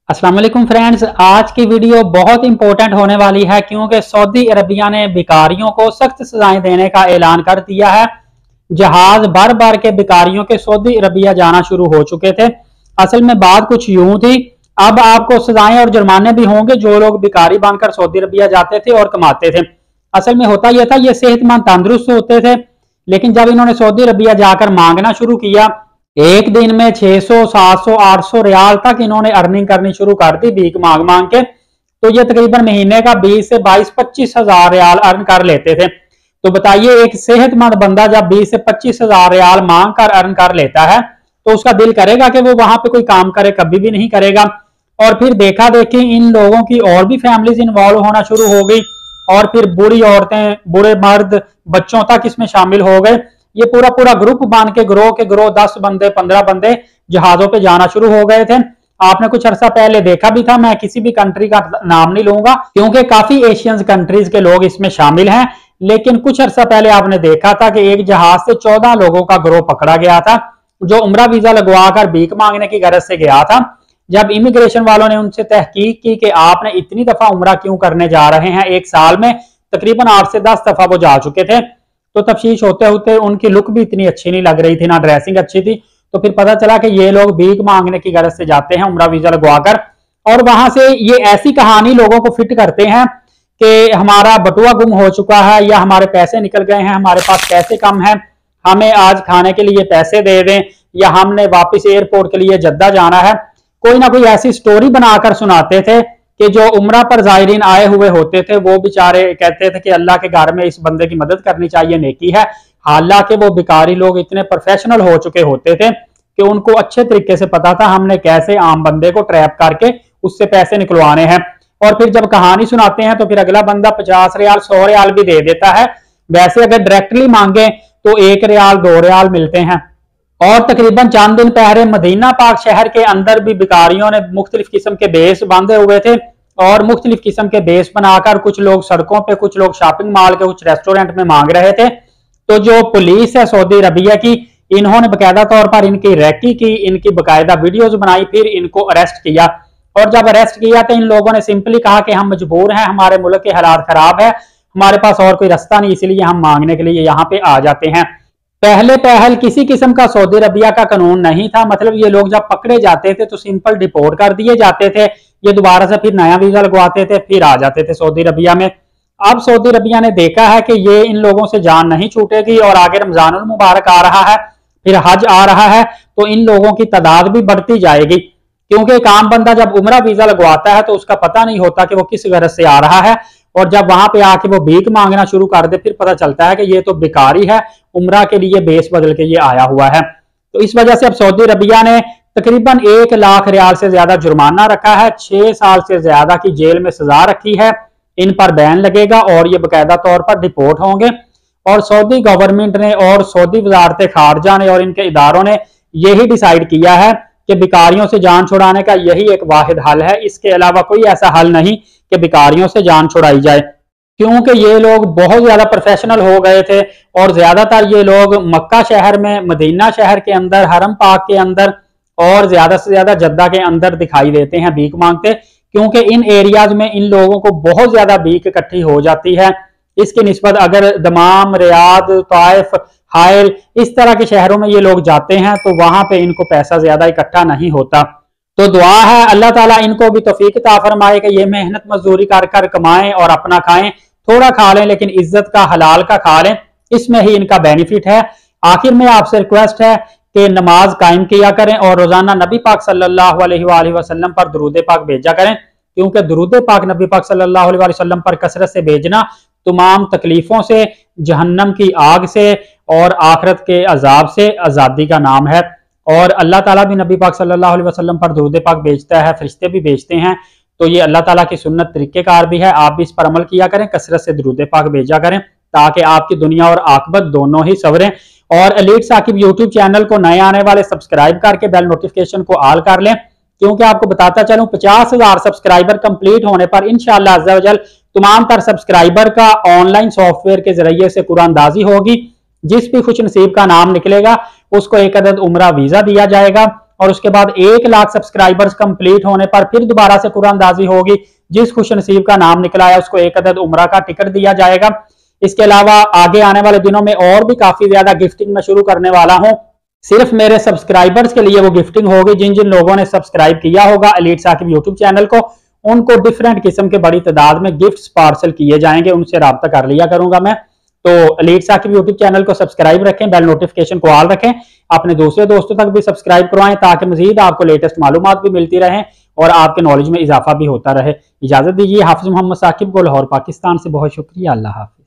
अस्सलाम वालेकुम फ्रेंड्स, आज की वीडियो बहुत इंपॉर्टेंट होने वाली है क्योंकि सऊदी अरबिया ने भिखारियों को सख्त सजाएं देने का ऐलान कर दिया है। जहाज भर भर के भिखारियों के सऊदी अरबिया जाना शुरू हो चुके थे। असल में बात कुछ यूं थी, अब आपको सजाएं और जुर्माने भी होंगे जो लोग भिखारी बनकर सऊदी अरबिया जाते थे और कमाते थे। असल में होता यह था, ये सेहतमंद तंदुरुस्त होते थे, लेकिन जब इन्होंने सऊदी अरबिया जाकर मांगना शुरू किया, एक दिन में 600, 700, 800 रियाल तक इन्होंने अर्निंग करनी शुरू कर दी भीख मांग मांग के। तो ये तकरीबन महीने का 20 से 22-25 हजार रियाल अर्न कर लेते थे। तो बताइए, एक सेहतमंद बंदा जब 20 से 25 हजार रियाल मांग कर अर्न कर लेता है तो उसका दिल करेगा कि वो वहां पे कोई काम करे? कभी भी नहीं करेगा। और फिर देखा देखी इन लोगों की और भी फैमिलीज इन्वॉल्व होना शुरू हो गई और फिर बुरी औरतें, बुरे मर्द, बच्चों तक इसमें शामिल हो गए। ये पूरा पूरा ग्रुप बन के ग्रोह 10 बंदे, 15 बंदे जहाजों पे जाना शुरू हो गए थे। आपने कुछ अरसा पहले देखा भी था, मैं किसी भी कंट्री का नाम नहीं लूंगा क्योंकि काफी एशियन कंट्रीज के लोग इसमें शामिल हैं, लेकिन कुछ अरसा पहले आपने देखा था कि एक जहाज से 14 लोगों का ग्रोह पकड़ा गया था जो उम्रा वीजा लगवाकर भीख मांगने की गरज से गया था। जब इमिग्रेशन वालों ने उनसे तहकीक की कि आपने इतनी दफा उम्रा क्यों करने जा रहे हैं, एक साल में तकरीबन 8 से 10 दफा वो जा चुके थे, तो तफ्तीश होते होते उनकी लुक भी इतनी अच्छी नहीं लग रही थी, ना ड्रेसिंग अच्छी थी। तो फिर पता चला कि ये लोग भीख मांगने की गरज से जाते हैं उम्रा वीजा लगवाकर, और वहां से ये ऐसी कहानी लोगों को फिट करते हैं कि हमारा बटुआ गुम हो चुका है, या हमारे पैसे निकल गए हैं, हमारे पास पैसे कम है, हमें आज खाने के लिए पैसे दे दें, या हमने वापस एयरपोर्ट के लिए जद्दा जाना है। कोई ना कोई ऐसी स्टोरी बनाकर सुनाते थे कि जो उम्रा पर जायरीन आए हुए होते थे वो बेचारे कहते थे कि अल्लाह के घर में इस बंदे की मदद करनी चाहिए, नेकी है। हालांकि वो भिखारी लोग इतने प्रोफेशनल हो चुके होते थे कि उनको अच्छे तरीके से पता था हमने कैसे आम बंदे को ट्रैप करके उससे पैसे निकलवाने हैं। और फिर जब कहानी सुनाते हैं तो फिर अगला बंदा 50 रियाल, 100 रियाल भी दे देता है। वैसे अगर डायरेक्टली मांगे तो 1 रियाल, 2 रियाल मिलते हैं। और तकरीबन चंद दिन पहले मदीना पाक शहर के अंदर भी भिखारियों ने मुख्तलिफ किस्म के बेस बांधे हुए थे, और मुख्तलिफ किस्म के बेस बनाकर कुछ लोग सड़कों पे, कुछ लोग शॉपिंग मॉल के, कुछ रेस्टोरेंट में मांग रहे थे। तो जो पुलिस है सऊदी अरबिया की, इन्होंने बाकायदा तौर पर इनकी रैकी की, इनकी बाकायदा वीडियोज बनाई, फिर इनको अरेस्ट किया। और जब अरेस्ट किया तो इन लोगों ने सिंपली कहा कि हम मजबूर हैं, हमारे मुल्क के हालात खराब है, हमारे पास और कोई रास्ता नहीं, इसलिए हम मांगने के लिए यहाँ पे आ जाते हैं। पहले पहल किसी किस्म का सऊदी अरबिया का कानून नहीं था, मतलब ये लोग जब पकड़े जाते थे तो सिंपल डिपोर्ट कर दिए जाते थे, ये दोबारा से फिर नया वीजा लगवाते थे, फिर आ जाते थे सऊदी अरबिया में। अब सऊदी अरबिया ने देखा है कि ये इन लोगों से जान नहीं छूटेगी और आगे रमजानुल मुबारक आ रहा है, फिर हज आ रहा है, तो इन लोगों की तादाद भी बढ़ती जाएगी। क्योंकि एक आम बंदा जब उम्रा वीजा लगवाता है तो उसका पता नहीं होता कि वो किस गरज से आ रहा है, और जब वहां पे आके वो भीख मांगना शुरू कर दे फिर पता चलता है कि ये तो भिखारी है, उम्रा के लिए बेस बदल के ये आया हुआ है। तो इस वजह से अब सऊदी अरबिया ने तकरीबन 1 लाख रियाल से ज्यादा जुर्माना रखा है, 6 साल से ज्यादा की जेल में सजा रखी है, इन पर बैन लगेगा और ये बाकायदा तौर पर डिपोर्ट होंगे। और सऊदी गवर्नमेंट ने और सऊदी वजारत खारजा ने और इनके इदारों ने यही डिसाइड किया है कि भिखारियों से जान छुड़ाने का यही एक वाहिद हल है, इसके अलावा कोई ऐसा हल नहीं कि भिखारियों से जान छुड़ाई जाए। क्योंकि ये लोग बहुत ज्यादा प्रोफेशनल हो गए थे और ज्यादातर ये लोग मक्का शहर में, मदीना शहर के अंदर, हरम पाक के अंदर और ज्यादा से ज्यादा जद्दा के अंदर दिखाई देते हैं भीख मांगते, क्योंकि इन एरियाज में इन लोगों को बहुत ज्यादा भीख इकट्ठी हो जाती है। इसकी निस्बत अगर दमाम, रियाद, ताइफ, हायल इस तरह के शहरों में ये लोग जाते हैं तो वहां पे इनको पैसा ज्यादा इकट्ठा नहीं होता। तो दुआ है अल्लाह ताला इनको भी तौफीक अता फरमाए कि ये मेहनत मजदूरी कर कर कमाएं और अपना खाएं, थोड़ा खा लें लेकिन इज्जत का, हलाल का खा लें, इसमें ही इनका बेनिफिट है। आखिर में आपसे रिक्वेस्ट है कि नमाज कायम किया करें और रोजाना नबी पाक सल्लल्लाहु अलैहि वसल्लम पर दुरूद पाक भेजा करें, क्योंकि दुरूद पाक नबी पाक सल्लल्लाहु अलैहि वसल्लम पर कसरत से भेजना तमाम तकलीफों से, जहन्नम की आग से और आखिरत के अजाब से आज़ादी का नाम है। और अल्लाह ताला भी नबी पाक सल्लल्लाहु अलैहि वसल्लम पर दुरूद पाक भेजता है, फरिश्ते भी भेजते हैं, तो ये अल्लाह ताला की सुन्नत तरीक़ेकार भी है। आप भी इस पर अमल किया करें, कसरत से दुरूद पाक भेजा करें ताकि आपकी दुनिया और आखिरत दोनों ही सवरें। और एलीट साकिब यूट्यूब चैनल को नए आने वाले सब्सक्राइब करके बेल नोटिफिकेशन को ऑल कर लें, क्योंकि आपको बताता चलूं 50,000 सब्सक्राइबर कंप्लीट होने पर इंशाअल्लाह अज़्ज़ा वजल तमाम तर सब्सक्राइबर का ऑनलाइन सॉफ्टवेयर के जरिए से कुरानदाजी होगी। जिस भी खुश नसीब का नाम निकलेगा उसको एक अदद उम्रा वीजा दिया जाएगा और उसके बाद 1 लाख सब्सक्राइबर्स कंप्लीट होने पर फिर दोबारा से कुरानंदाजी होगी। जिस खुश नसीब का नाम निकला है उसको 1 अदद उम्रा का टिकट दिया जाएगा। इसके अलावा आगे आने वाले दिनों में और भी काफी ज्यादा गिफ्टिंग मैं शुरू करने वाला हूं। सिर्फ मेरे सब्सक्राइबर्स के लिए वो गिफ्टिंग होगी। जिन जिन लोगों ने सब्सक्राइब किया होगा एलीट साकिब यूट्यूब चैनल को, उनको डिफरेंट किस्म के बड़ी तादाद में गिफ्ट्स पार्सल किए जाएंगे। उनसे राब्ता कर लिया करूंगा मैं। तो एलीट साकिब यूट्यूब चैनल को सब्सक्राइब रखें, बेल नोटिफिकेशन को ऑल रखें, अपने दूसरे दोस्तों तक भी सब्सक्राइब करवाएं ताकि मजीद आपको लेटेस्ट मालूमात भी मिलती रहें और आपके नॉलेज में इजाफा भी होता रहे। इजाजत दीजिए। हाफिज मोहम्मद साकिब को, लाहौर पाकिस्तान से बहुत शुक्रिया। अल्लाह हाफिज।